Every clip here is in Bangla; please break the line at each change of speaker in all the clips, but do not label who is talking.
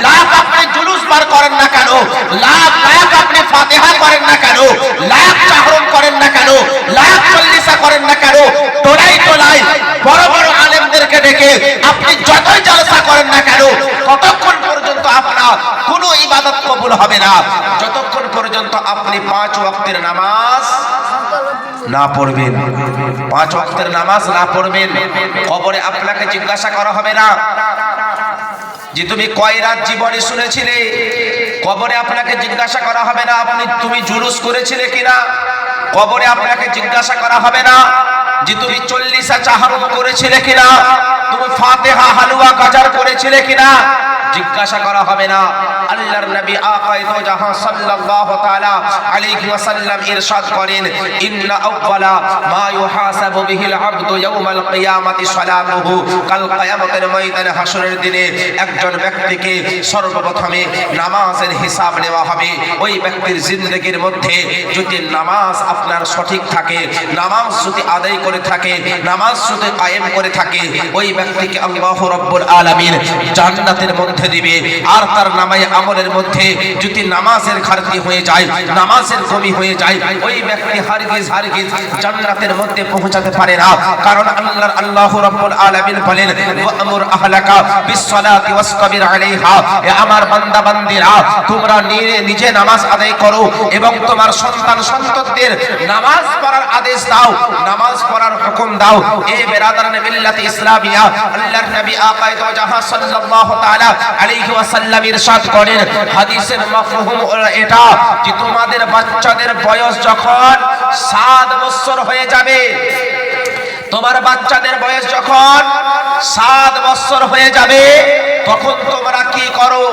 লাখ আপনি জুলুস বার করেন না কেন, লাখ লাখ আপনি ফাতিহা করেন না কেন, লাখ চাহরম করেন না কেন, লাখ চল্লিশা করেন না কেন, টোলাই টোলাই বড় বড় আলেমদেরকে ডেকে আপনি যতই জলসা করেন না কেন, ততক্ষণ পর্যন্ত আপনার কোনো ইবাদত কবুল হবে না যতক্ষণ পর্যন্ত আপনি 5 ওয়াক্তের নামাজ না পড়বেন। 5 ওয়াক্তের নামাজ না পড়বেন, কবরে আপনাকে জিজ্ঞাসা করা হবে না যে তুমি কয় রাত জীবনে শুনেছিলে। কবরে আপনাকে জিজ্ঞাসা করা হবে না তুমি জুলুস করেছিলে কিনা। কবরে আপনাকে জিজ্ঞাসা করা হবে না যে তুমি 40 চাহরম করেছিলে কিনা, তুমি ফাতিহা হালুয়া গাজার করেছিলে কিনা। জিজ্ঞাসা করা হবে না। আল্লাহর নবী আকায়ে তো জাহান সাল্লাল্লাহু তাআলা আলাইহি ওয়াসাল্লাম ইরশাদ করেন, ইন্না আউওয়ালা মা ইউহাসাবু বিহিল আবদু ইয়াউমাল কিয়ামাতি সালাতুহু। কাল কিয়ামতের ময়দানে হাসরের দিনে একজন ব্যক্তিকে সর্বপ্রথমে নামাজের হিসাব নেওয়া হবে। ওই ব্যক্তির জিন্দেগির মধ্যে যদি নামাজ আপনার সঠিক থাকে, নামাজ যদি আদায় করে থাকে, নামাজ যদি কায়েম করে থাকে, ওই ব্যক্তিকে আল্লাহ রাব্বুল আলামিন জান্নাতের মধ্যে দিবে। আর তার নামায়ে আমলের মধ্যে যদি নামাজের ঘাটতি হয়ে যায়, নামাজের কমি হয়ে যায়, ওই ব্যক্তি হারগিজ জান্নাতের মধ্যে পৌঁছাতে পারে না। কারণ আল্লাহ রাব্বুল আলামিন বলেন, ওয়া'মুর আহলাকা বিসসালাতি ওয়াসতাবির আলাইহা। এ আমার বান্দা বান্দীরা, তোমরা নিজে নামাজ আদায় করো এবং তোমার সন্তান সন্ততিদের নামাজ পড়ার আদেশ দাও, নামাজ পড়ার হুকুম দাও। এ বেরাদারান মিল্লাত ইসলামিয়া, আল্লাহর নবী আকায়ে তো জাহান সাল্লাল্লাহু তাআলা আলাইহি ওয়াসাল্লাম ইরশাদ করেন, হাদিসের মাফহুম এটা যে তোমাদের বাচ্চাদের বয়স যখন 7 বছর হয়ে যাবে, তোমার বাচ্চাদের বয়স যখন 7 বছর হয়ে যাবে, তখন তোমরা কি করো?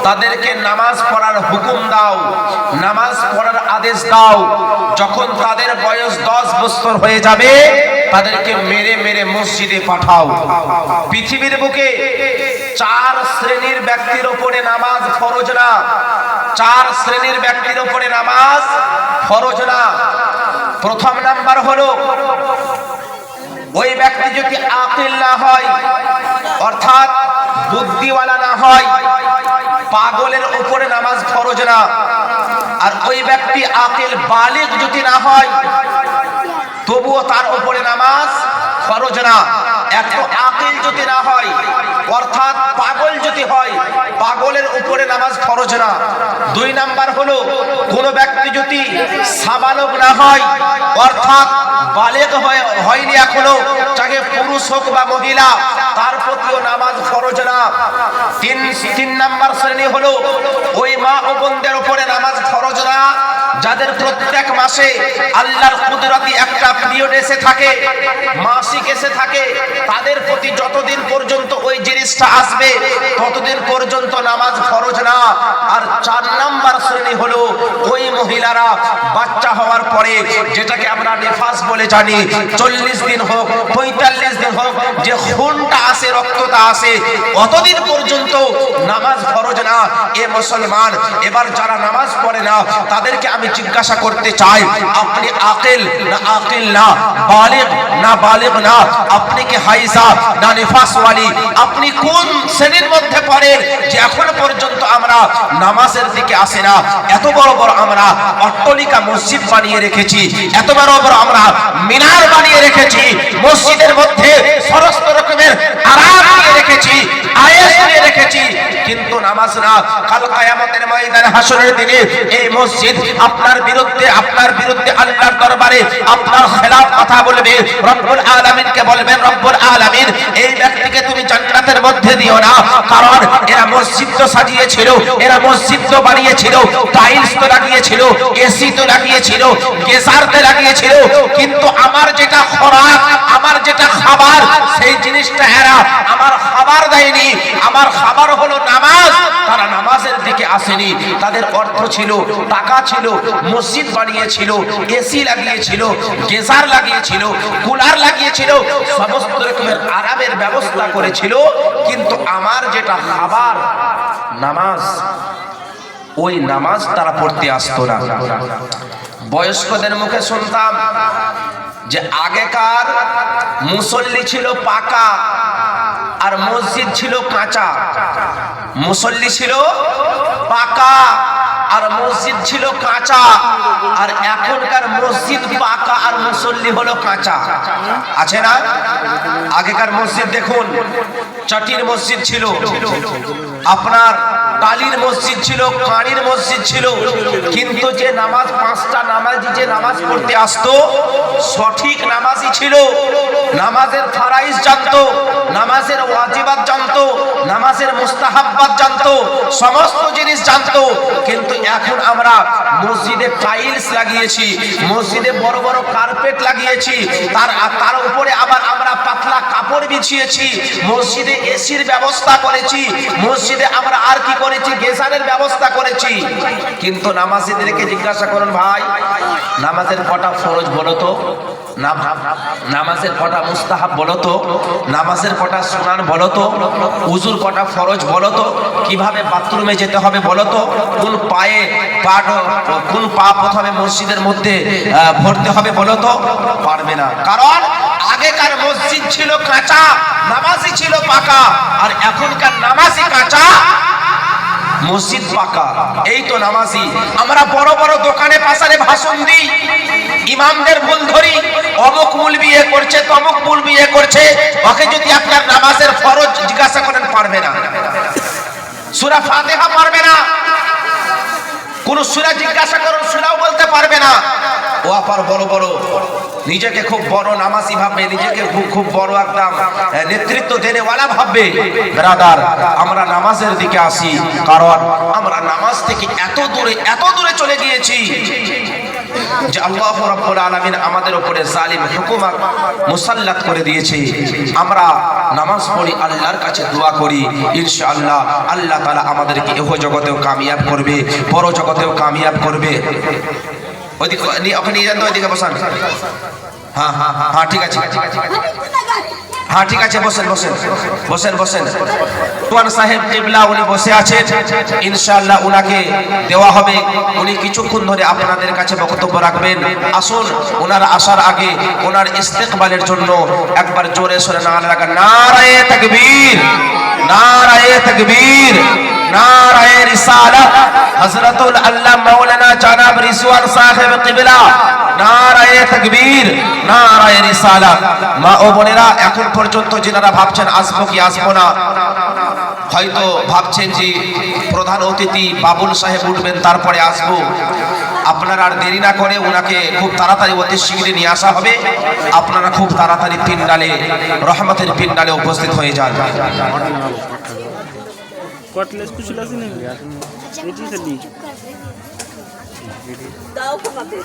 তাদেরকে নামাজ পড়ার হুকুম দাও, নামাজ পড়ার আদেশ দাও। যখন তাদের বয়স 10 বছর হয়ে যাবে, তাদেরকে মেরে মেরে মসজিদে পাঠাও। পৃথিবীর বুকে 4 শ্রেণীর ব্যক্তির উপরে নামাজ ফরজ না। 4 শ্রেণীর ব্যক্তির উপরে নামাজ ফরজ না। প্রথম নাম্বার হলো, ওই ব্যক্তি যদি আকিল না হয়, অর্থাৎ বুদ্ধিওয়ালা না হয়, পাগলের উপরে নামাজ ফরজ না। আর ওই ব্যক্তি আকিল বালিগ যদি না হয়, তবুও তার উপরে নামাজ ফরজ না। এত আকিল যদি না হয়, অর্থাৎ পাগল যদি হয়, পাগলের উপরে নামাজ ফরজ না। 2 নাম্বার হলো, কোন ব্যক্তি যদি সাবালক না হয়, অর্থাৎ বালেগ হয়নি এখনো, চাহে পুরুষ হোক বা মহিলা, তার প্রতিও নামাজ ফরজ না। 3 নাম্বার শ্রেণী হলো, ওই মা ও বোনদের উপরে নামাজ ফরজ না যাদের প্রত্যেক মাসে আল্লাহর কুদরতি একটা পিরিয়ড এসে থাকে, মাসিক এসে থাকে, তাদের প্রতি যতদিন পর্যন্ত ওই জিনিসটা আসবে ততদিন পর্যন্ত নামাজ ফরজ না। আর 4 নাম্বার শ্রেণী হলো, ওই মহিলারা বাচ্চা হওয়ার পরে, যেটাকে আমরা নিফাস বলে জানি, 40 দিন হোক 45 দিন হোক, যে খুনটা আসে, রক্তটা আসে, অতদিন পর্যন্ত নামাজ ফরজ না। এ মুসলমান, এবার যারা নামাজ পড়ে না তাদেরকে আমি জিজ্ঞাসা করতে চাই, আপনি আকিল না আকিল না, বালিগ না বালিগ না, আপনি কি হাইজা না নিফাসওয়ালি, আপনি কোন শ্রেণীর মধ্যে পড়েন যে এখন পর্যন্ত আমরা নামাজের দিকে আসি না? এত বড় বড় আমরা অট্টালিকা মসজিদ বানিয়ে রেখেছি, এত বড় বড় আমরা মিনার বানিয়ে রেখেছি, মসজিদের মধ্যে সমস্ত রকমের আরাম দিয়ে রেখেছি, আয়েশ দিয়ে রেখেছি, কিন্তু নামাজ না। কাল কিয়ামতের ময়দানে হাসরের দিনে এই মসজিদ আপনার বিরুদ্ধে আল্লাহর দরবারে আপনার খেলাফ কথা বলবে। রব্বুল আলামিনকে বলবেন, রব্বুল আলামিন, এই ব্যক্তিকে তুমি জান্নাতের মধ্যে দিও না, কারণ এরা মসজিদ তো সাজিয়েছিল, এরা মসজিদ তো বানিয়েছিল, টাইলস তো লাগিয়েছিল, এসি তো লাগিয়েছিল, গেজার তো লাগিয়েছিল, কিন্তু আমার যেটা খোরাক, আমার যেটা খাবার, সেই জিনিসটা এরা আমার খাবার দেয়নি। আমার খাবার হলো নামাজ, তারা নামাজের দিকে আসেনি। তাদের অর্থ ছিল, টাকা ছিল, মসজিদ বানিয়েছিল, এসি লাগিয়েছিল, গেজার লাগিয়েছিল, কুলার লাগিয়েছিল, সমস্ত রকমের আরামের ব্যবস্থা করেছিল, কিন্তু আমার যেটা খাবার নামাজ, ওই নামাজ তারা পড়তে আসতো না। বয়স্কদের মুখে শুনতাম যে আগেকার মুসল্লি ছিল পাকা আর মসজিদ ছিল কাঁচা। মুসল্লি ছিল পাকা আর মসজিদ ছিল কাঁচা। আর এখনকার মসজিদ পাকা আর মুসল্লি হলো কাঁচা, আছে না? আগেকার মসজিদ দেখুন, চাটির মসজিদ ছিল, আপনার টালির মসজিদ ছিল, কাঁড়ির মসজিদ ছিল, কিন্তু যে নামাজ পাঁচটা নামাজি যে নামাজ পড়তে আসতো সঠিক নামাজি ছিল, নামাজের ফারাইজ জানতো, নামাজের ওয়াজিবাত জানতো, নামাজের মুস্তাহাব্বাত জানতো, সমস্ত জিনিস জানতো। কিন্তু এখন আমরা মসজিদে টাইলস লাগিয়েছি, মসজিদে বড় বড় কার্পেট লাগিয়েছি, তার উপরে আবার আমরা পাতলা কাপড় বিছিয়েছি, মসজিদে এসির ব্যবস্থা করেছি, মসজিদে আমরা আর কি করেছি, গেজারের ব্যবস্থা করেছি। কিন্তু নামাজিদেরকে জিজ্ঞাসা করুন, ভাই নামাজের কটা ফরজ বলো তো, নামাজের কটা মুস্তাহাব বলো তো, নামাজের কটা সুনান বলো তো, উজুর কটা ফরজ বলো তো, কিভাবে বাথরুমে যেতে হবে বলো তো, কোন পা প্রথমে মসজিদের মধ্যে ভরতে হবে বলো তো, পারবে না। কারণ আগেকার মসজিদ ছিল কাঁচা, নামাজি ছিল পাকা, আর এখনকার নামাজি কাঁচা, মসজিদ পাকা। এই তো নামাজি। আমরা বড় বড় দোকানে পাশারে ভাষণ দিই, ইমামদের ভুল ধরি, অমুক মূল বিয়ে করছে, তমুক মূল বিয়ে করছে। ওকে যদি আপনার নামাজের ফরজ জিজ্ঞাসা করেন, পারবে না। সূরা ফাতিহা পারবে না, কোন সূরা জিজ্ঞাসা করুন, সূরাও বলতে পারবে না। ও আপার বড় বড় নিজেকে খুব বড় নামাজি ভাববে, নিজেকে খুব বড় একদম নেতৃত্ব দেনেওয়ালা ভাববে। ব্রাদার, আমরা নামাজের দিকে আসি, কারণ আমরা নামাজ থেকে এত দূরে চলে গিয়েছি যে আল্লাহ রাব্বুল আলামিন আমাদের উপরে জালিম হুকুমত মুসাল্লাত করে দিয়েছে। আমরা নামাজ পড়ি, আল্লাহর কাছে দোয়া করি, ইনশাআল্লাহ আল্লাহ তাআলা আমাদেরকে ইহ জগতেও কামিয়াব করবে, পর জগতেও কামিয়াব করবে। ওইদিকে ওখানে নিয়ে যান তো, ওইদিকে বসান। হ্যাঁ হ্যাঁ হ্যাঁ, ঠিক আছে, হ্যাঁ ঠিক আছে, বসেন। তুয়ান সাহেব কিবলা উনি বসে আছেন, ইনশাআল্লাহ উনাকে দেওয়া হবে। উনি কিছুক্ষণ ধরে আপনাদের কাছে বক্তব্য রাখবেন। আসুন ওনার আসার আগে ওনার ইস্তেকবালের জন্য একবার জোরে সোরে নারা লাগা, নারায়ে তাকবীর, নারায়ে তাকবীর, নারায়ে রিসালাত, হযরতুল আল্লাহ মাওলানা জনাব রিজওয়ান সাহেব কিবলা, নারায়ে তাকবীর, নারায়ে রিসালাত। মা ও বোনেরা, এখন পর্যন্ত যারা ভাবছেন আসবো কি আসবো না, হয়তো ভাবছেন যে প্রধান অতিথি বাবুল সাহেব উঠবেন তারপরে আসবো, আপনারা আর দেরি না করে ওনাকে খুব তাড়াতাড়ি অতি শীঘ্রই নিয়ে আসা হবে। আপনারা খুব তাড়াতাড়ি পিন্ডালে, রহমতের পিন্ডালে উপস্থিত হয়ে যান।
কটলেস কুশল আছে না? এটি সাদি দাও খাবে।